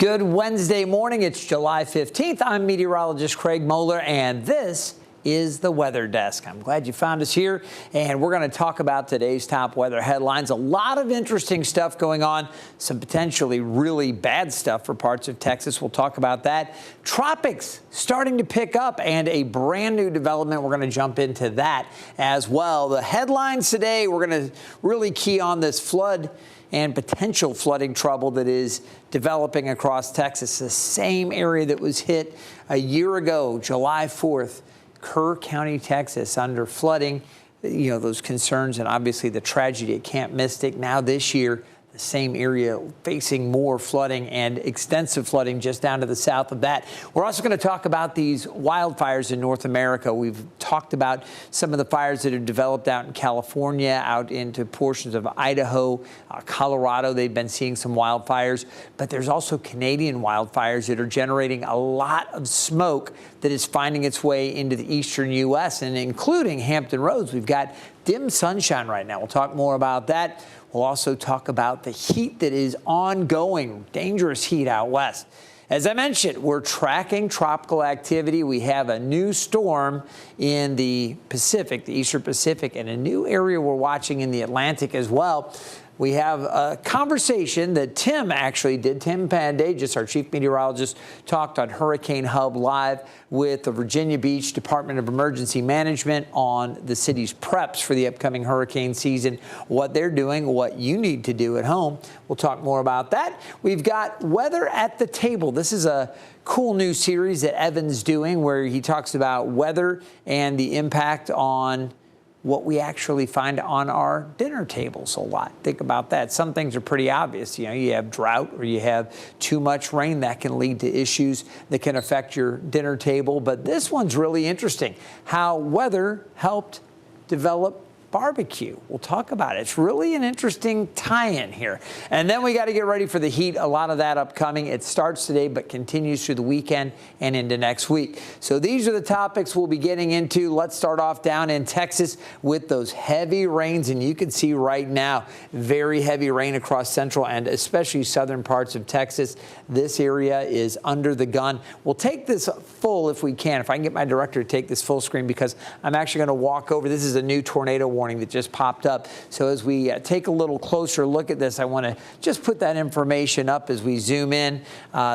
Good Wednesday morning. It's July 15th. I'm meteorologist Craig Moeller, and this is the Weather Desk. I'm glad you found us here, and we're going to talk about today's top weather headlines. A lot of interesting stuff going on, some potentially really bad stuff for parts of Texas. We'll talk about that. Tropics starting to pick up, and a brand new development. We're going to jump into that as well. The headlines today, we're going to really key on this flood and potential flooding trouble that is developing across Texas. The same area that was hit a year ago, July 4th, Kerr County, Texas, under flooding. You know, those concerns and obviously the tragedy at Camp Mystic. Now this year, the same area facing more flooding and extensive flooding just down to the south of that. We're also going to talk about these wildfires in North America. We've talked about some of the fires that have developed out in California, out into portions of Idaho, Colorado. They've been seeing some wildfires, but there's also Canadian wildfires that are generating a lot of smoke that is finding its way into the eastern U.S. and including Hampton Roads. We've got dim sunshine right now. We'll talk more about that. We'll also talk about the heat that is ongoing, dangerous heat out west. As I mentioned, we're tracking tropical activity. We have a new storm in the Pacific, the Eastern Pacific, and a new area we're watching in the Atlantic as well. We have a conversation that Tim actually did. Tim Pandages, our chief meteorologist, talked on Hurricane Hub Live with the Virginia Beach Department of Emergency Management on the city's preps for the upcoming hurricane season, what they're doing, what you need to do at home. We'll talk more about that. We've got Weather at the Table. This is a cool new series that Evan's doing where he talks about weather and the impact on what we actually find on our dinner tables a lot. Think about that. Some things are pretty obvious. You know, you have drought or you have too much rain that can lead to issues that can affect your dinner table. But this one's really interesting, how weather helped develop barbecue. We'll talk about it. It's really an interesting tie-in here. And then we got to get ready for the heat. A lot of that upcoming. It starts today but continues through the weekend and into next week. So these are the topics we'll be getting into. Let's start off down in Texas with those heavy rains. And you can see right now, very heavy rain across central and especially southern parts of Texas. This area is under the gun. We'll take this full if we can. If I can get my director to take this full screen, because I'm actually going to walk over. This is a new tornado warning that just popped up. So as we take a little closer look at this, I want to just put that information up as we zoom in.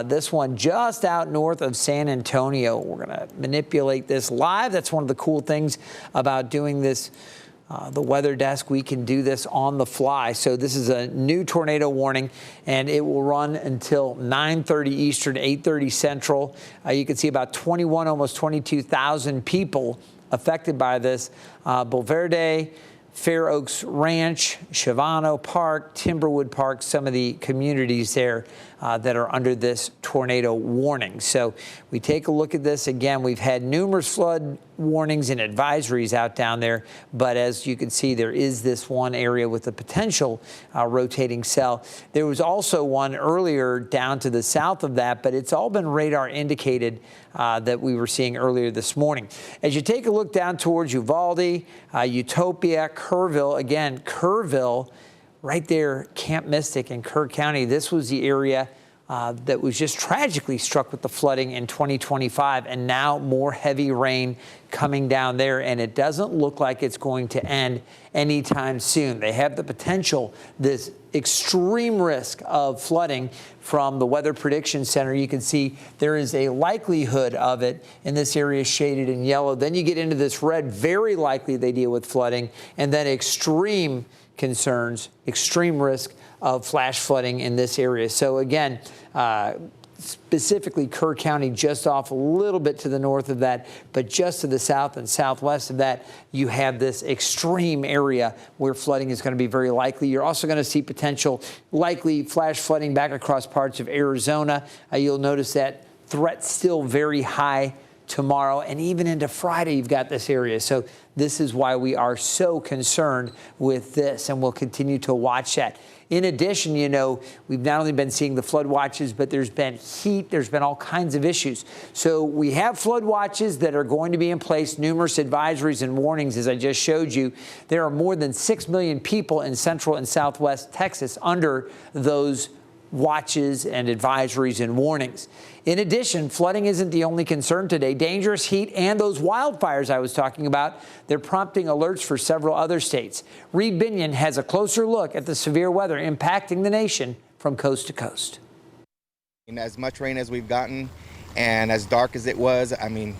This one just out north of San Antonio. We're going to manipulate this live. That's one of the cool things about doing this. The Weather Desk, we can do this on the fly. So this is a new tornado warning, and it will run until 9:30 Eastern, 8:30 Central. You can see about 21, almost 22,000 people affected by this. Bulverde, Fair Oaks Ranch, Shavano Park, Timberwood Park, some of the communities there that are under this tornado warning. So we take a look at this again. We've had numerous flood warnings and advisories out down there, but as you can see, there is this one area with a potential rotating cell. There was also one earlier down to the south of that, but it's all been radar indicated that we were seeing earlier this morning. As you take a look down towards Uvalde, Utopia, Kerrville, again, Kerrville, right there, Camp Mystic in Kerr County. This was the area that was just tragically struck with the flooding in 2025, and now more heavy rain coming down there, and it doesn't look like it's going to end anytime soon. They have the potential, this extreme risk of flooding from the Weather Prediction Center. You can see there is a likelihood of it in this area shaded in yellow. Then you get into this red, very likely they deal with flooding, and then extreme concerns, extreme risk of flash flooding in this area. So again, specifically Kerr County just off a little bit to the north of that, but just to the south and southwest of that, you have this extreme area where flooding is going to be very likely. You're also going to see potential likely flash flooding back across parts of Arizona. You'll notice that threat still very high tomorrow, and even into Friday, you've got this area. So this is why we are so concerned with this, and we'll continue to watch that. In addition, you know, we've not only been seeing the flood watches, but there's been heat, there's been all kinds of issues. So we have flood watches that are going to be in place, numerous advisories and warnings, as I just showed you. There are more than 6 million people in central and southwest Texas under those watches and advisories and warnings. In addition, flooding isn't the only concern today. Dangerous heat and those wildfires I was talking about, they're prompting alerts for several other states. Reed Binion has a closer look at the severe weather impacting the nation from coast to coast. As much rain as we've gotten and as dark as it was, I mean,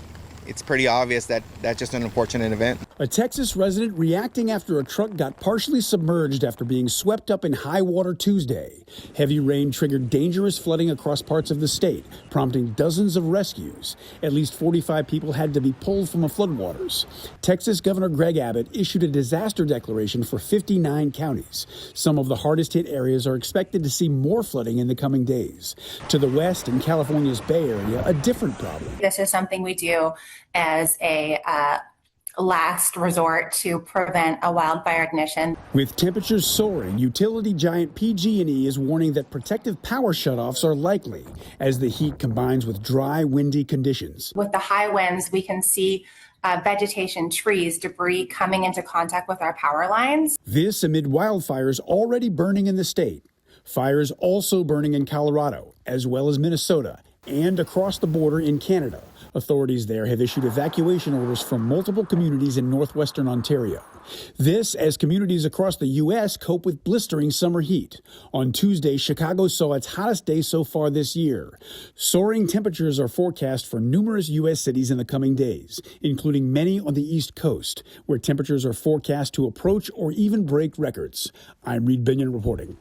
it's pretty obvious that that's just an unfortunate event. A Texas resident reacting after a truck got partially submerged after being swept up in high water Tuesday. Heavy rain triggered dangerous flooding across parts of the state, prompting dozens of rescues. At least 45 people had to be pulled from the floodwaters. Texas Governor Greg Abbott issued a disaster declaration for 59 counties. Some of the hardest hit areas are expected to see more flooding in the coming days. To the west, in California's Bay Area, a different problem. This is something we do as a last resort to prevent a wildfire ignition. With temperatures soaring, utility giant PG&E is warning that protective power shutoffs are likely as the heat combines with dry, windy conditions. With the high winds, we can see vegetation, trees, debris coming into contact with our power lines. This amid wildfires already burning in the state. Fires also burning in Colorado, as well as Minnesota, and across the border in Canada. Authorities there have issued evacuation orders for multiple communities in northwestern Ontario. This as communities across the U.S. cope with blistering summer heat. On Tuesday, Chicago saw its hottest day so far this year. Soaring temperatures are forecast for numerous U.S. cities in the coming days, including many on the East Coast, where temperatures are forecast to approach or even break records. I'm Reed Binion reporting.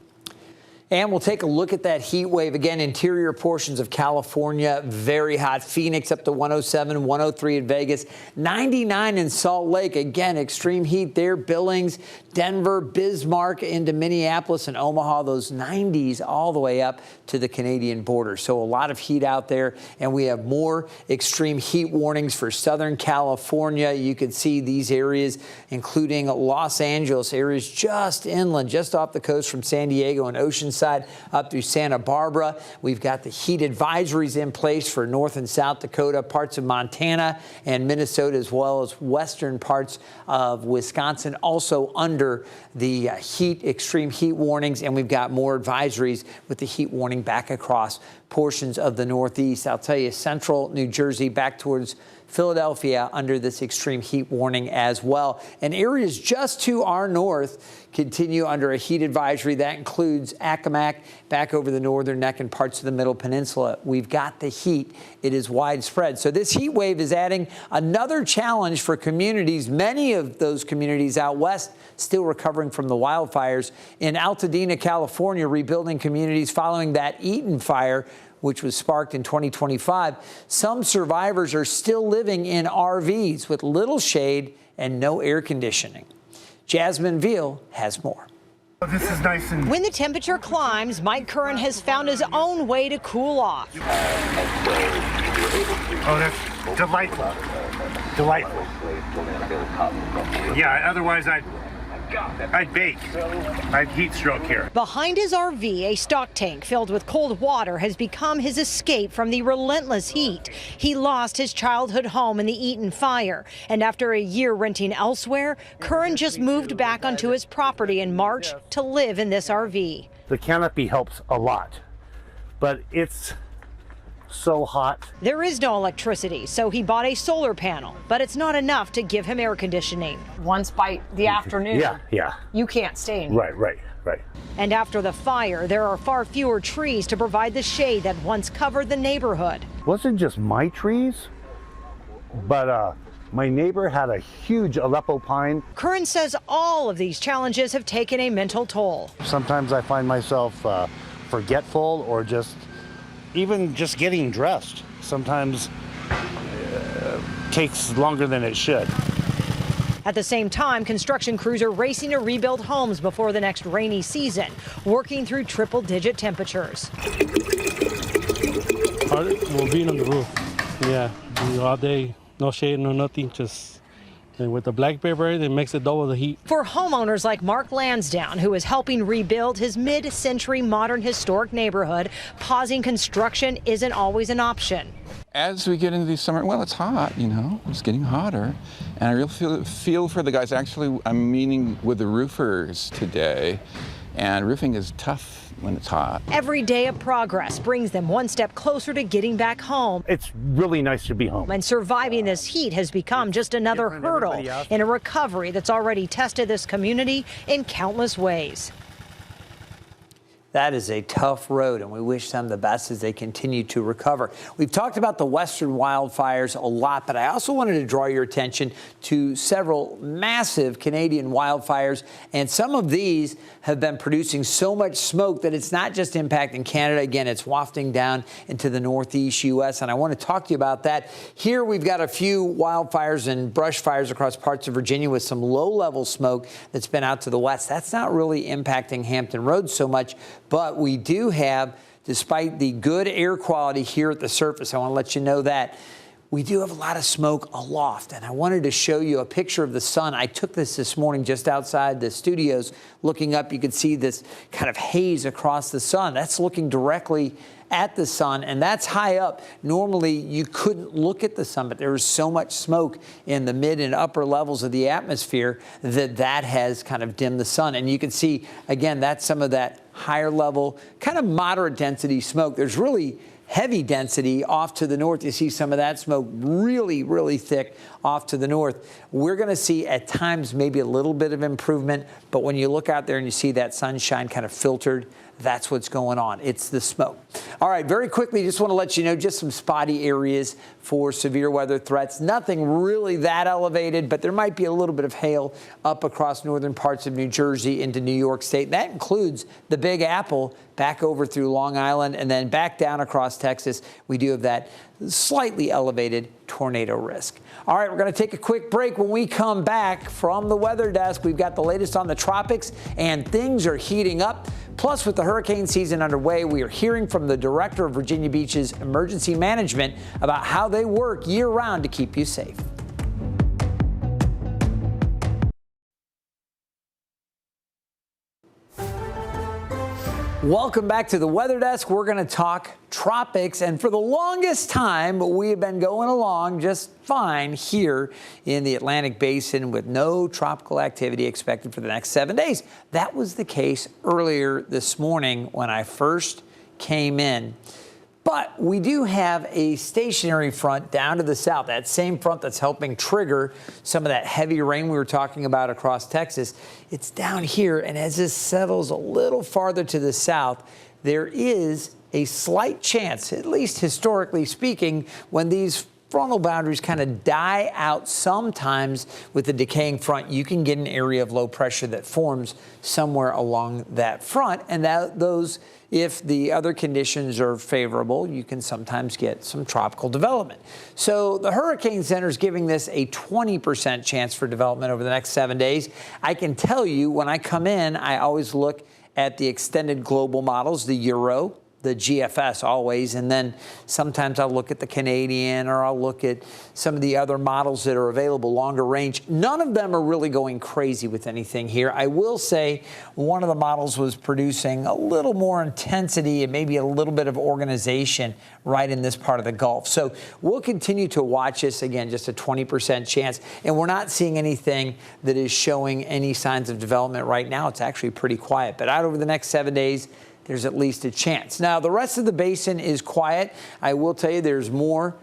And we'll take a look at that heat wave again. Interior portions of California, very hot. Phoenix up to 107, 103 in Vegas, 99 in Salt Lake. Again, extreme heat there. Billings, Denver, Bismarck into Minneapolis and Omaha. Those 90s all the way up to the Canadian border. So a lot of heat out there. And we have more extreme heat warnings for Southern California. You can see these areas, including Los Angeles, areas just inland, just off the coast from San Diego and Oceanside up through Santa Barbara. We've got the heat advisories in place for North and South Dakota, parts of Montana and Minnesota, as well as western parts of Wisconsin, also under the extreme heat warnings. And we've got more advisories with the heat warning back across portions of the Northeast. I'll tell you, central New Jersey back towards Philadelphia under this extreme heat warning as well. And areas just to our north continue under a heat advisory. That includes Accomack, back over the northern neck and parts of the middle peninsula. We've got the heat. It is widespread. So this heat wave is adding another challenge for communities. Many of those communities out west still recovering from the wildfires. In Altadena, California, rebuilding communities following that Eaton fire, which was sparked in 2025. Some survivors are still living in RVs with little shade and no air conditioning. Jasmine Veal has more. This is nice and... When the temperature climbs, Mike Curran has found his own way to cool off. Oh, that's delightful. Delightful. Yeah, otherwise I'd bake. I'd heat stroke here. Behind his RV, a stock tank filled with cold water has become his escape from the relentless heat. He lost his childhood home in the Eaton fire, and after a year renting elsewhere, Curran just moved back onto his property in March to live in this RV. The canopy helps a lot, but it's so hot. There is no electricity, so he bought a solar panel, but it's not enough to give him air conditioning. Once by the afternoon, you can't stay in here. Right. And after the fire, there are far fewer trees to provide the shade that once covered the neighborhood. It wasn't just my trees, but my neighbor had a huge Aleppo pine. Curran says all of these challenges have taken a mental toll. Sometimes I find myself forgetful, or even just getting dressed sometimes takes longer than it should. At the same time, construction crews are racing to rebuild homes before the next rainy season, working through triple-digit temperatures. Well, being on the roof, yeah, all day, no shade, no nothing, just. And with the black paper, it makes it double the heat. For homeowners like Mark Lansdowne, who is helping rebuild his mid-century modern historic neighborhood, pausing construction isn't always an option. As we get into the summer, well, it's hot, it's getting hotter. And I really feel for the guys. Actually, I'm meeting with the roofers today, and roofing is tough when it's hot. Every day of progress brings them one step closer to getting back home. It's really nice to be home. And surviving this heat has become just another hurdle in a recovery that's already tested this community in countless ways. That is a tough road, and we wish them the best as they continue to recover. We've talked about the western wildfires a lot, but I also wanted to draw your attention to several massive Canadian wildfires, and some of these have been producing so much smoke that it's not just impacting Canada. Again, it's wafting down into the northeast U.S., and I want to talk to you about that. Here we've got a few wildfires and brush fires across parts of Virginia with some low-level smoke that's been out to the west. That's not really impacting Hampton Roads so much, but we do have, despite the good air quality here at the surface, I want to let you know that we do have a lot of smoke aloft, and I wanted to show you a picture of the sun. I took this morning just outside the studios. Looking up, you could see this kind of haze across the sun. That's looking directly at the sun, and that's high up. Normally, you couldn't look at the sun, but there was so much smoke in the mid and upper levels of the atmosphere that has kind of dimmed the sun. And you can see, again, that's some of that higher level, kind of moderate density smoke. There's really heavy density off to the north. You see some of that smoke really, really thick off to the north. We're going to see at times maybe a little bit of improvement, but when you look out there and you see that sunshine kind of filtered, that's what's going on. It's the smoke. All right, very quickly, just want to let you know just some spotty areas for severe weather threats. Nothing really that elevated, but there might be a little bit of hail up across northern parts of New Jersey into New York State. That includes the Big Apple back over through Long Island and then back down across Texas. We do have that slightly elevated tornado risk. All right, we're going to take a quick break. When we come back from the weather desk, we've got the latest on the tropics, and things are heating up. Plus, with the hurricane season underway, we are hearing from the director of Virginia Beach's emergency management about how they work year-round to keep you safe. Welcome back to the Weather Desk. We're going to talk tropics, and for the longest time, we have been going along just fine here in the Atlantic Basin with no tropical activity expected for the next 7 days. That was the case earlier this morning when I first came in. But we do have a stationary front down to the south, that same front that's helping trigger some of that heavy rain we were talking about across Texas. It's down here, and as this settles a little farther to the south, there is a slight chance, at least historically speaking, when these frontal boundaries kind of die out sometimes with the decaying front, you can get an area of low pressure that forms somewhere along that front, and those, if the other conditions are favorable, you can sometimes get some tropical development. So the Hurricane Center is giving this a 20% chance for development over the next 7 days. I can tell you when I come in, I always look at the extended global models, the Euro, the GFS always, and then sometimes I'll look at the Canadian or I'll look at some of the other models that are available longer range. None of them are really going crazy with anything here. I will say one of the models was producing a little more intensity and maybe a little bit of organization right in this part of the Gulf. So we'll continue to watch this. Again, just a 20% chance, and we're not seeing anything that is showing any signs of development right now. It's actually pretty quiet, but out over the next 7 days, there's at least a chance. Now, the rest of the basin is quiet. I will tell you there's more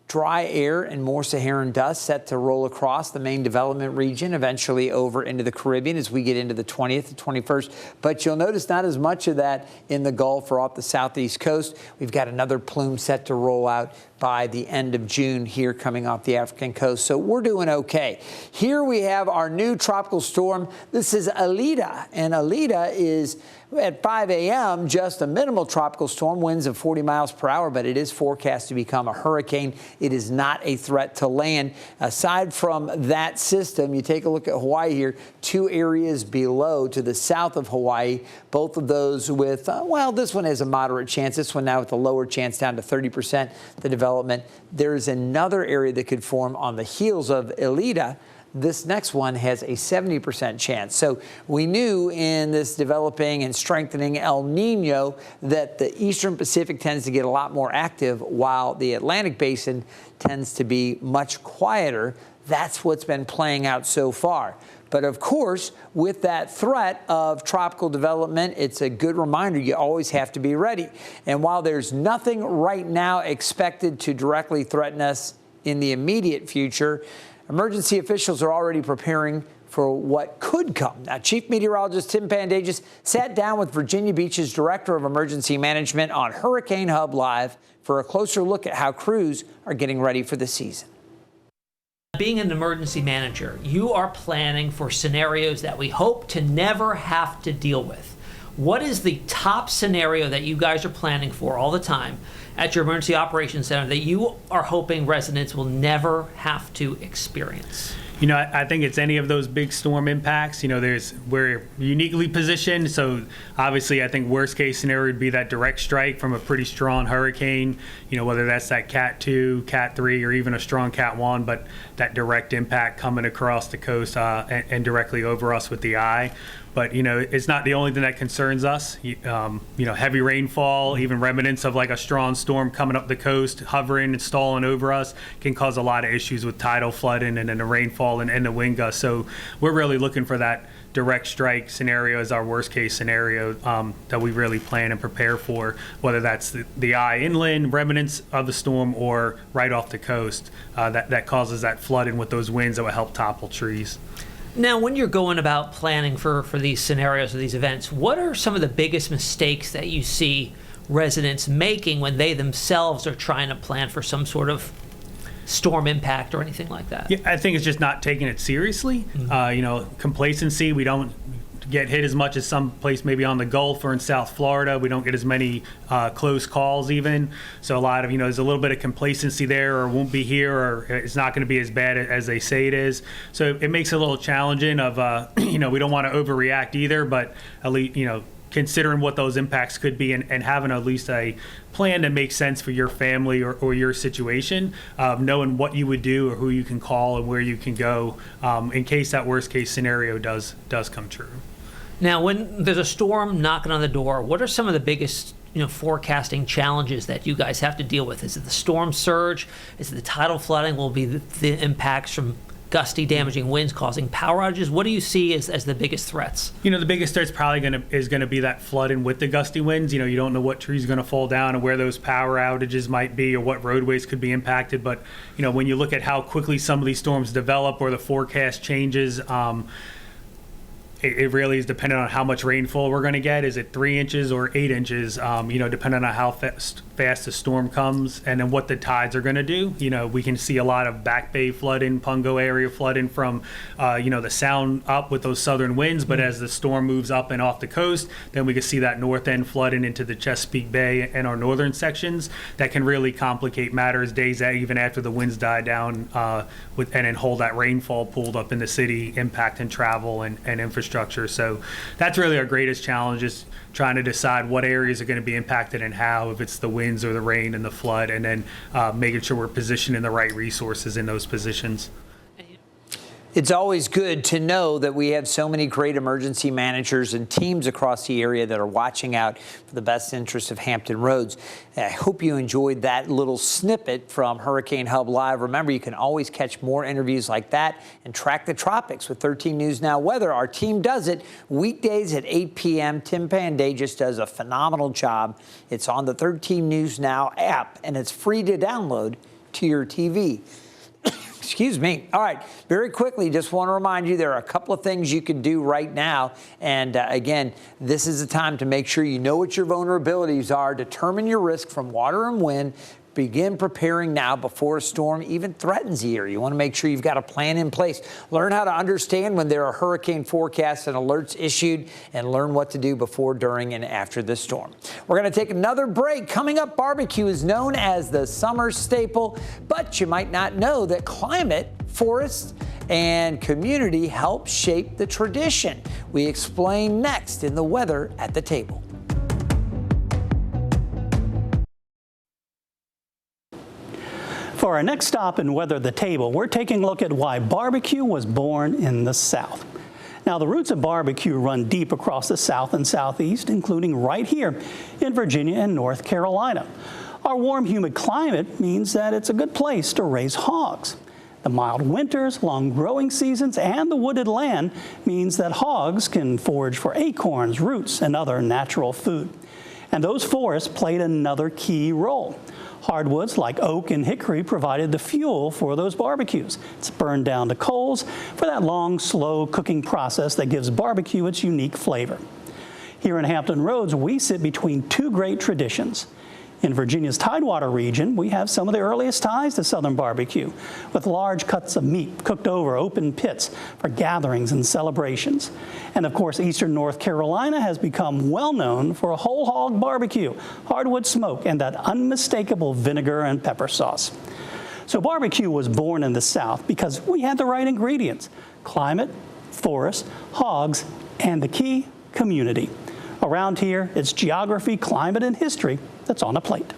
dry air and more Saharan dust set to roll across the main development region, eventually over into the Caribbean as we get into the 20th and 21st. But you'll notice not as much of that in the Gulf or off the southeast coast. We've got another plume set to roll out by the end of June here coming off the African coast. So we're doing okay. Here we have our new tropical storm. This is Alida, and Alida is at 5 a.m. just a minimal tropical storm, winds of 40 miles per hour, but it is forecast to become a hurricane. It is not a threat to land. Aside from that system, you take a look at Hawaii here, 2 areas below to the south of Hawaii, both of those with, well, this one has a moderate chance. This one now with a lower chance down to 30%, the development. There's another area that could form on the heels of Alida This next one has a 70% chance. So we knew in this developing and strengthening El Nino that the eastern Pacific tends to get a lot more active while the Atlantic basin tends to be much quieter. That's what's been playing out so far. But of course, with that threat of tropical development, it's a good reminder you always have to be ready. And while there's nothing right now expected to directly threaten us in the immediate future, emergency officials are already preparing for what could come. Now, Chief Meteorologist Tim Pandagis sat down with Virginia Beach's Director of Emergency Management on Hurricane Hub Live for a closer look at how crews are getting ready for the season. Being an emergency manager, you are planning for scenarios that we hope to never have to deal with. What is the top scenario that you guys are planning for all the time at your emergency operations center that you are hoping residents will never have to experience? You know, I think it's any of those big storm impacts. You know, we're uniquely positioned. So obviously, I think worst case scenario would be that direct strike from a pretty strong hurricane, you know, whether that's that Cat 2, Cat 3, or even a strong Cat 1, but that direct impact coming across the coast and directly over us with the eye. But, you know, it's not the only thing that concerns us. You know, heavy rainfall, even remnants of like a strong storm coming up the coast, hovering and stalling over us can cause a lot of issues with tidal flooding and then the rainfall and the wind gusts. So we're really looking for that direct strike scenario as our worst case scenario that we really plan and prepare for, whether that's the eye inland, remnants of the storm, or right off the coast that causes that flooding with those winds that will help topple trees. Now, when you're going about planning for these scenarios or these events, what are some of the biggest mistakes that you see residents making when they themselves are trying to plan for some sort of storm impact or anything like that? Yeah, I think it's just not taking it seriously. Mm-hmm. You know, complacency. We don't get hit as much as some place maybe on the Gulf or in South Florida. We don't get as many close calls even. So a lot of, you know, there's a little bit of complacency there, or won't be here, or it's not going to be as bad as they say it is. So it makes it a little challenging of, you know, we don't want to overreact either, but at least, you know, considering what those impacts could be and having at least a plan that makes sense for your family or your situation, knowing what you would do or who you can call and where you can go in case that worst case scenario does come true. Now, when there's a storm knocking on the door, what are some of the biggest, you know, forecasting challenges that you guys have to deal with? Is it the storm surge? Is it the tidal flooding? Will it be the impacts from gusty, damaging winds causing power outages? What do you see as the biggest threats? You know, the biggest threat's probably going to be that flooding with the gusty winds. You know, you don't know what trees are going to fall down and where those power outages might be or what roadways could be impacted. But, you know, when you look at how quickly some of these storms develop or the forecast changes, it really is dependent on how much rainfall we're going to get. Is it 3 inches or 8 inches? You know, depending on how fast the storm comes and then what the tides are going to do. You know, we can see a lot of Back Bay flooding, Pungo area flooding from, you know, the sound up with those southern winds. But as the storm moves up and off the coast, then we can see that north end flooding into the Chesapeake Bay and our northern sections. That can really complicate matters days even after the winds die down and then hold that rainfall pooled up in the city, impacting travel and infrastructure. So that's really our greatest challenge, is trying to decide what areas are going to be impacted and how, if it's the winds or the rain and the flood, and then making sure we're positioning the right resources in those positions. It's always good to know that we have so many great emergency managers and teams across the area that are watching out for the best interests of Hampton Roads. I hope you enjoyed that little snippet from Hurricane Hub Live. Remember, you can always catch more interviews like that and track the tropics with 13 News Now Weather. Our team does it weekdays at 8 p.m. Tim Pandagis does a phenomenal job. It's on the 13 News Now app, and it's free to download to your TV. Excuse me. All right, very quickly, just want to remind you there are a couple of things you can do right now. And again, this is the time to make sure you know what your vulnerabilities are, determine your risk from water and wind. Begin preparing now before a storm even threatens the area. You want to make sure you've got a plan in place. Learn how to understand when there are hurricane forecasts and alerts issued, and learn what to do before, during, and after the storm. We're going to take another break. Coming up, barbecue is known as the summer staple, but you might not know that climate, forests, and community help shape the tradition. We explain next in the Weather at the Table. For our next stop in Weather the Table, we're taking a look at why barbecue was born in the South. Now, the roots of barbecue run deep across the South and Southeast, including right here in Virginia and North Carolina. Our warm, humid climate means that it's a good place to raise hogs. The mild winters, long growing seasons, and the wooded land means that hogs can forage for acorns, roots, and other natural food. And those forests played another key role. Hardwoods like oak and hickory provided the fuel for those barbecues. It's burned down to coals for that long, slow cooking process that gives barbecue its unique flavor. Here in Hampton Roads, we sit between two great traditions. In Virginia's Tidewater region, we have some of the earliest ties to Southern barbecue, with large cuts of meat cooked over open pits for gatherings and celebrations. And of course, Eastern North Carolina has become well known for a whole hog barbecue, hardwood smoke, and that unmistakable vinegar and pepper sauce. So barbecue was born in the South because we had the right ingredients: climate, forest, hogs, and the key, community. Around here, it's geography, climate, and history that's on a plate.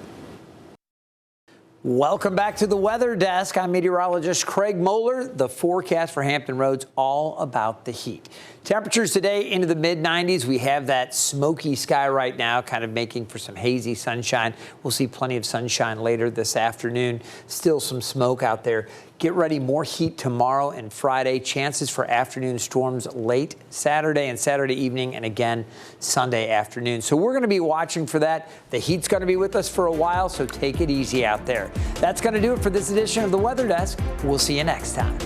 Welcome back to the Weather Desk. I'm meteorologist Craig Moeller. The forecast for Hampton Roads, all about the heat. Temperatures today into the mid-90s. We have that smoky sky right now, kind of making for some hazy sunshine. We'll see plenty of sunshine later this afternoon. Still some smoke out there. Get ready, more heat tomorrow and Friday. Chances for afternoon storms late Saturday and Saturday evening, and again Sunday afternoon. So we're going to be watching for that. The heat's going to be with us for a while, so take it easy out there. That's going to do it for this edition of the Weather Desk. We'll see you next time.